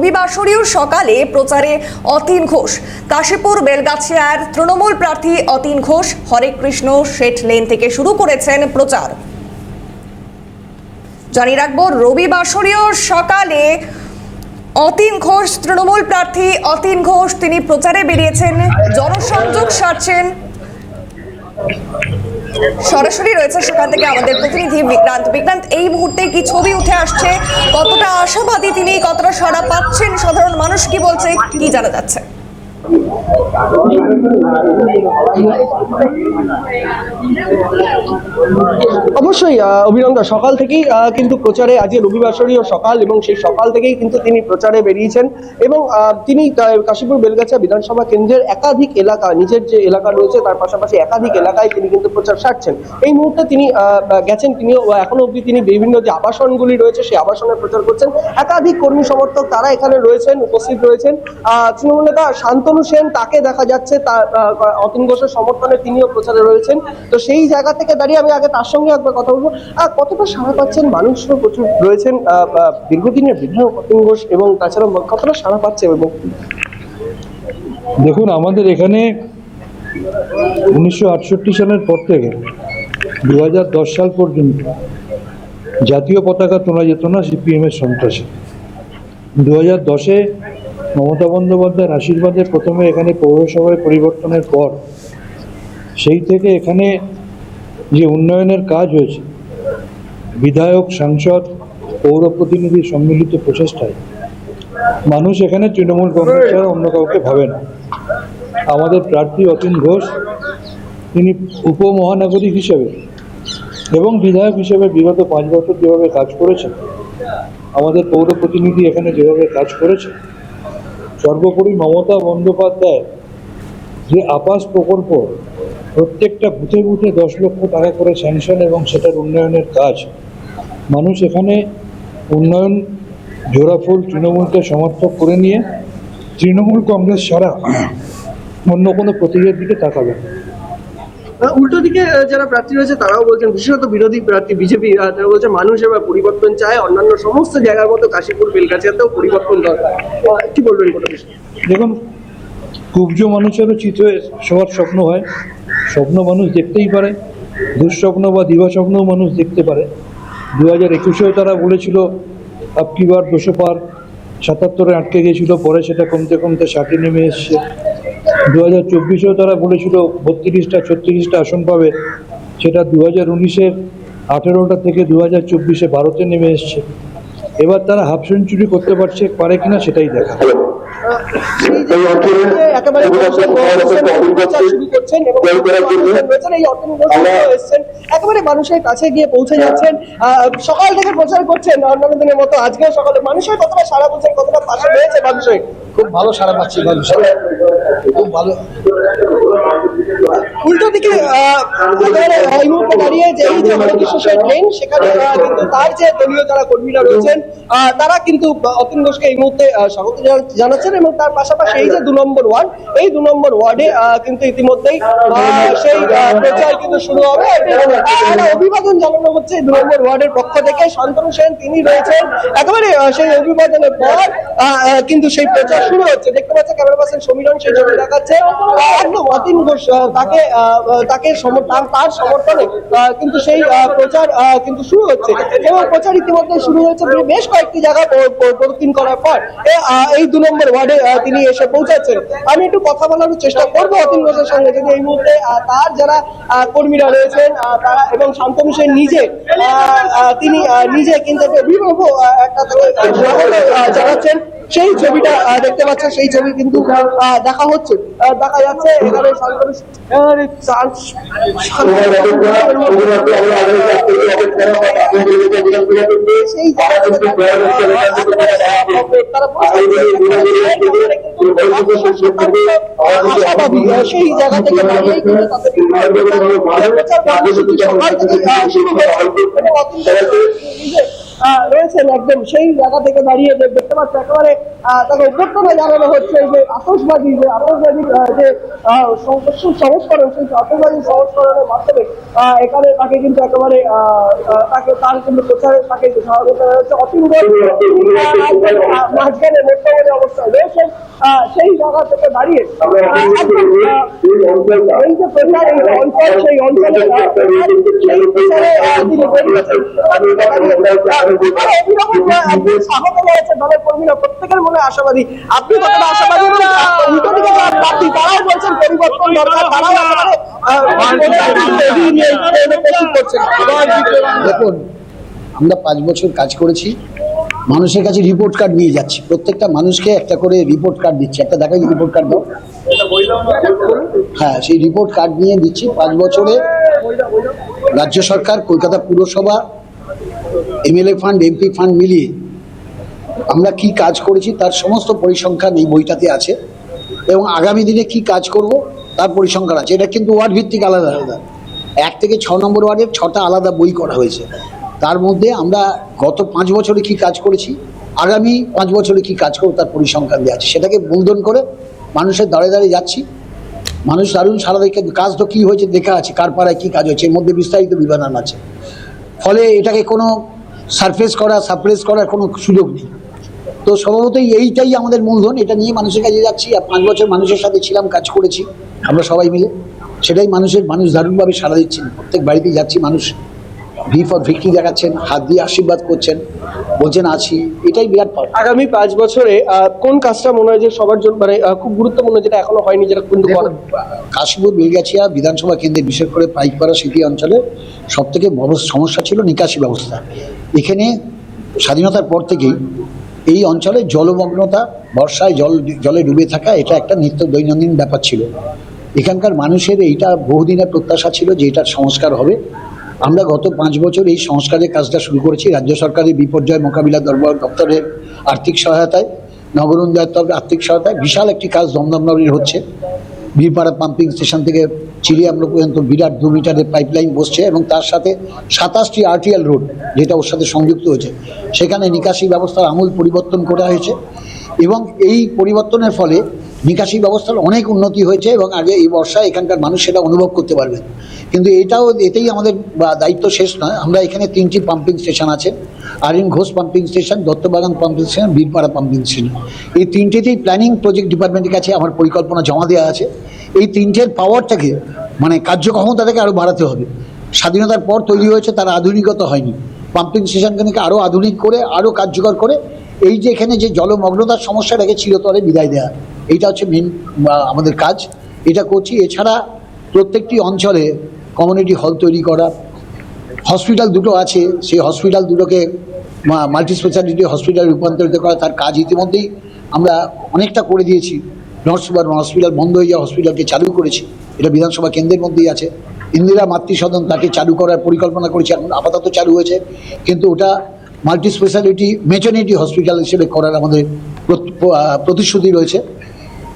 রবিবাসরীয় সকালে প্রচারে অতীন ঘোষ। কাশীপুর বেলগাছিয়ার তৃণমূল প্রার্থী অতীন ঘোষ হরে কৃষ্ণ শেঠ লেন থেকে শুরু করেছেন প্রচার। জানিয়ে রাখবো, রবিবাসরীয় সকালে অতীন ঘোষ, তৃণমূল প্রার্থী অতীন ঘোষ, তিনি প্রচারে বেরিয়েছেন, জনসংযোগ সারছেন। সরাসরি রয়েছে সেখান থেকে আমাদের প্রতিনিধি বিক্রান্ত। এই মুহূর্তে কি ছবি উঠে আসছে, কতটা আশাবাদী তিনি, কতটা সাড়া পাচ্ছেন, সাধারণ মানুষ কি বলছে, কি জানা যাচ্ছে? অবশ্যই অভিনন্দন, সকাল থেকেই কিন্তু প্রচারে, আজকে রবিবাসরীয় সকাল এবং সেই সকাল থেকেই কিন্তু তিনি প্রচারে বেরিয়েছেন এবং তিনি কাশীপুর বেলগাছিয়া বিধানসভা কেন্দ্রের একাধিক এলাকা, নিজের যে এলাকা রয়েছে তার পাশাপাশি একাধিক এলাকায় তিনি কিন্তু প্রচার সারছেন। এই মুহূর্তে তিনি গেছেন, তিনি এখনো অবধি তিনি বিভিন্ন যে আবাসনগুলি রয়েছে সেই আবাসনে প্রচার করছেন। একাধিক কর্মী সমর্থক তারা এখানে রয়েছেন, উপস্থিত রয়েছেন। তৃণমূল নেতা শান্তনু সেন, তাকে দেখা যাচ্ছে তার অতীন ঘোষের সমর্থনে তিনিও প্রচারে রয়েছেন। তো সেই জায়গা থেকে দাঁড়িয়ে আমি আগে তার সঙ্গে একবার কথা বলবো, কতটা সাড়া পাচ্ছেন, মানুষও প্রচুর রয়েছেন, দীর্ঘদিনের বিধায়ক অতীন ঘোষ, এবং তাছাড়া কতটা সাড়া পাচ্ছে? এবং দেখুন, আমাদের এখানে 1968 সালের পর থেকে 2010 সাল পর্যন্ত জাতীয় পতাকা তোলা যেত না সিপিএমের সন্ত্রাসে। 2010-এ মমতা বন্দ্যোপাধ্যায়ের আশীর্বাদে প্রথমে এখানে পৌরসভায় পরিবর্তনের পর সেই থেকে এখানে যে উন্নয়নের কাজ হয়েছে, বিধায়ক, সাংসদ, পৌর প্রতিনিধি সম্মিলিত প্রচেষ্টায় মানুষ এখানে তৃণমূল কংগ্রেস ছাড়া অন্য কাউকে ভাবে না। আমাদের প্রার্থী অতীন ঘোষ, তিনি উপমহানগরিক হিসেবে এবং বিধায়ক হিসেবে বিগত 5 বছর যেভাবে কাজ করেছেন, আমাদের পৌর প্রতিনিধি এখানে যেভাবে কাজ করেছে, সর্বোপরি মমতা বন্দ্যোপাধ্যায় যে আবাস প্রকল্প প্রত্যেকটা বুথে বুথে 10 লক্ষ টাকা করে স্যাংশন এবং সেটার উন্নয়নের কাজ, মানুষ এখানে উন্নয়ন জোড়াফুল তৃণমূলকে সমর্থক করে নিয়ে তৃণমূল কংগ্রেস ছাড়া অন্য কোনো প্রতীকের দিকে তাকাবে। উল্টো দিকে যারা প্রার্থী রয়েছে তারাও বলছেন, বিশেষত বিরোধী প্রার্থী বিজেপি, তারা বলছে মানুষ এবার পরিবর্তন চায়, অন্যান্য সমস্ত জায়গার মতো কাশীপুর বেলগাছিয়াতেও পরিবর্তন দরকার। কি বলবেন কোনো বিষয়? দেখুন, কুব্জ মানুষেরও চিত হয়ে সবার স্বপ্ন হয়, স্বপ্ন মানুষ দেখতেই পারে, দুঃস্বপ্ন বা দিবাস্বপ্নও মানুষ দেখতে পারে। 2021-এও তারা বলেছিল আপকি বার 200 পার, 77-এ আটকে গিয়েছিল, পরে সেটা কমতে কমতে 60-এ নেমে এসছে। 2024-এও তারা বলেছিল 32টা 36টা আসন পাবে, সেটা 2019-এর 18টা থেকে 2024-এ 12-তে নেমে এসছে। এবার তারা হাফ সেঞ্চুরি করতে পারে কিনা সেটাই দেখা। একেবারে মানুষের কাছে গিয়ে পৌঁছে যাচ্ছেন, সকাল থেকে প্রচার করছেন অন্যান্য দিনের মতো আজকে সকালে। মানুষের কতটা সাড়া পাচ্ছেন, কতটা পাশে রয়েছে মানুষের? খুব ভালো সাড়া পাচ্ছি, খুব ভালো। উল্টো দিকে এই মুহূর্তে দাঁড়িয়ে যে এই যে হরেকৃষ্ণ শেঠ লেন, সেখানে কিন্তু তার যে দলীয় যারা কর্মীরা রয়েছেন তারা কিন্তু অতীন ঘোষকে এই মুহূর্তে স্বাগত জানাচ্ছেন, এবং তার পাশাপাশি এই যে 2 নম্বর ওয়ার্ড, এই 2 নম্বর ওয়ার্ডে কিন্তু ইতিমধ্যেই সেই প্রচার কিন্তু শুরু হবে। অভিবাদন জানানো হচ্ছে 2 নম্বর ওয়ার্ডের পক্ষ থেকে। শান্তনু সেন তিনি রয়েছেন, একেবারে সেই অভিবাদনের পর কিন্তু সেই প্রচার শুরু হচ্ছে। দেখতে পাচ্ছেন ক্যামেরা পার্সন সমীরণ সেই ছবি দেখাচ্ছে, একদম অতীন ঘোষ তাকে তার সমর্থনে কিন্তু সেই প্রচার কিন্তু শুরু হচ্ছে, এবং প্রচার ইতিমধ্যে শুরু হয়েছে বেশ কয়েকটি জায়গায় প্রদক্ষিণ করার পর এই 2 নম্বর ওয়ার্ডে তিনি এসে পৌঁছাচ্ছেন। আমি একটু কথা বলার চেষ্টা করবো অতীন ঘোষের সঙ্গে, যদি এই মুহূর্তে তার যারা কর্মীরা রয়েছেন তারা এবং শান্তনু সেন তিনি নিজে কিন্তু অভিভাবক একটা জানাচ্ছেন। সেই ছবিটা দেখতে পাচ্ছেন, সেই ছবি কিন্তু দেখা হচ্ছে, দেখা যাচ্ছে এখানে সেই জায়গা থেকে দাঁড়িয়ে কিন্তু তাদের রয়েছেন একদম সেই জায়গা থেকে দাঁড়িয়ে যে দেখতে পাচ্ছি একেবারে তাকে অভ্যর্থনা জানানো হচ্ছে যে আতশবাজি যে সংস্করণ সেই আতশবাজি সংস্করণের মাধ্যমে এখানে তাকে কিন্তু একেবারে তার কিন্তু প্রচারে তাকে সহায়তা করা হচ্ছে। অতীন মাঝখানে মোটামুটি অবস্থায় রয়েছেন সেই জায়গা থেকে দাঁড়িয়ে এই যে প্রচার এই অঞ্চল সেই অঞ্চলে সেই প্রচারে তিনি বেরিয়েছেন স্বাগত জানাচ্ছেন দলের কর্মীরা প্রত্যেকের মনে আশাবাদী। আপনি কতটা আশাবাদী? উল্টো দিকে যারা প্রার্থী তারাও বলছেন পরিবর্তন দরকার, তারাও দেখুন, আমরা 5 বছর কাজ করেছি, মানুষের কাছে রিপোর্ট কার্ড নিয়ে যাচ্ছি, প্রত্যেকটা মানুষকে একটা করে রিপোর্ট কার্ড দিচ্ছি। একটা দেখাই রিপোর্ট কার্ড দাও। হ্যাঁ, সেই রিপোর্ট কার্ড নিয়ে দিচ্ছি। 5 বছরে রাজ্য সরকার, কলকাতা পুরসভা, এমএলএ ফান্ড, এমপি ফান্ড মিলিয়ে আমরা কি কাজ করেছি তার সমস্ত পরিসংখ্যান এই বইটাতে আছে, এবং আগামী দিনে কি কাজ করব তার পরিসংখ্যান আছে। এটা কিন্তু ওয়ার্ড ভিত্তিক আলাদা আলাদা, 1 থেকে 6 নম্বর ওয়ার্ডের 6টা আলাদা বই করা হয়েছে। তার মধ্যে আমরা গত 5 বছরে কি কাজ করেছি, আগামী 5 বছরে কি কাজ করব তার পরিসংখ্যান দেওয়া আছে। সেটাকে মূলধন করে মানুষের দাঁড়ে দাঁড়িয়ে যাচ্ছি। মানুষ দারুণ সারা দেখে, কাজ তো কী হয়েছে দেখা আছে, কার পাড়ায় কী কাজ হয়েছে, এর মধ্যে বিস্তারিত বিবরণ আছে। ফলে এটাকে কোনো সারপ্রেস করার কোনো সুযোগ নেই। তো স্বভাবতই এইটাই আমাদের মূলধন, এটা নিয়ে মানুষের কাছে যাচ্ছি। আর 5 বছর মানুষের সাথে ছিলাম, কাজ করেছি আমরা সবাই মিলে, সেটাই মানুষ দারুণভাবে সাড়া দিচ্ছেন। প্রত্যেক বাড়িতেই যাচ্ছি, মানুষ ভি ফর ভিক্টরি দেখাচ্ছেন, হাত দিয়ে আশীর্বাদ করছেন, বলছেন আছি, এটাই বিরাট পাওয়া। আগামী 5 বছরে কোন কাজটা মনে হয় যে সবার জন্য মানে খুব গুরুত্বপূর্ণ, যেটা এখনো হয়নি, যেটা কিন্তু কাশীপুর বেলগাছিয়া বিধানসভা কেন্দ্রে বিশেষ করে পাইকপাড়া সিটি অঞ্চলে সবথেকে বড় সমস্যা ছিল নিকাশি ব্যবস্থা। এখানে স্বাধীনতার পর থেকেই এই অঞ্চলে জলমগ্নতা, বর্ষায় জলে ডুবে থাকা, এটা একটা নিত্য দৈনন্দিন ব্যাপার ছিল। এখানকার মানুষের এইটা বহুদিনের প্রত্যাশা ছিল যে এটার সংস্কার হবে। আমরা গত 5 বছর এই সংস্কারের কাজটা শুরু করেছি। রাজ্য সরকারের বিপর্যয় মোকাবিলা দপ্তরের আর্থিক সহায়তায়, নগরোন্নয়ন দপ্তরের আর্থিক সহায়তায় বিশাল একটি কাজ দমদম নগরীর হচ্ছে। বীরপাড়া পাম্পিং স্টেশন থেকে চিড়িয়ামলো পর্যন্ত বিরাট 2 মিটারের পাইপলাইন বসছে, এবং তার সাথে 27টি আরটিএল রোড যেটা ওর সাথে সংযুক্ত হয়েছে, সেখানে নিকাশি ব্যবস্থার আমূল পরিবর্তন করা হয়েছে। এবং এই পরিবর্তনের ফলে নিকাশি ব্যবস্থার অনেক উন্নতি হয়েছে, এবং আগে এই বর্ষায় এখানকার মানুষ সেটা অনুভব করতে পারবেন। কিন্তু এতেই আমাদের দায়িত্ব শেষ নয়। আমরা এখানে 3টি পাম্পিং স্টেশন আছে, Arin Ghosh pumping station, Duttabagan pumping station, Birpara pumping station. এই 3টেতেই প্ল্যানিং প্রজেক্ট ডিপার্টমেন্টের কাছে আমার পরিকল্পনা জমা দেওয়া আছে। এই 3টের পাওয়ারটাকে মানে কার্যক্ষমতাটাকে আরও বাড়াতে হবে। স্বাধীনতার পর তৈরি হয়েছে, তার আধুনিকতা হয়নি। পাম্পিং স্টেশনকে আরও আধুনিক করে, আরও কার্যকর করে এই যে এখানে যে জলমগ্নতার সমস্যাটাকে চিরতরে বিদায় দেওয়া, এইটা হচ্ছে মেন আমাদের কাজ, এটা করছি। এছাড়া প্রত্যেকটি অঞ্চলে কমিউনিটি হল তৈরি করা, হসপিটাল দুটো আছে, সেই হসপিটাল দুটোকে মাল্টি স্পেশালিটি হসপিটালে রূপান্তরিত করা, তার কাজ ইতিমধ্যেই আমরা অনেকটা করে দিয়েছি। নর্থ সুপারবন হসপিটাল বন্ধ হয়ে যাওয়া হসপিটালকে চালু করেছি, এটা বিধানসভা কেন্দ্রের মধ্যেই আছে। ইন্দিরা মাতৃসদন তাকে চালু করার পরিকল্পনা করেছি, এখন আপাতত চালু হয়েছে, কিন্তু ওটা মাল্টি স্পেশালিটি মেটারনিটি হসপিটাল হিসেবে করার আমাদের প্রতিশ্রুতি রয়েছে।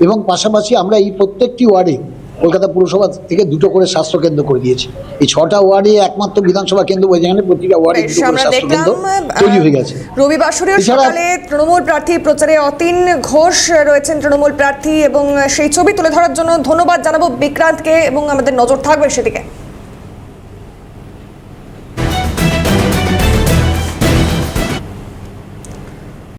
এবং পাশাপাশি আমরা এই প্রত্যেকটি ওয়ার্ডে কলকাতা পুরসভা থেকে 2টো করে স্বাস্থ্যকেন্দ্র করে দিয়েছি। এই 6টা ওয়ার্ডে একমাত্র বিধানসভা কেন্দ্র, যেখানে প্রতিটা ওয়ার্ডে 2টো করে স্বাস্থ্যকেন্দ্র তৈরি হয়ে গেছে। রবিবাসরীয় সকালে তৃণমূল প্রার্থী প্রচারে অতীন ঘোষ রয়েছেন তৃণমূল প্রার্থী, এবং সেই ছবি তুলে ধরার জন্য ধন্যবাদ জানাবো বিক্রান্তকে, এবং আমাদের নজর থাকবে সেদিকে।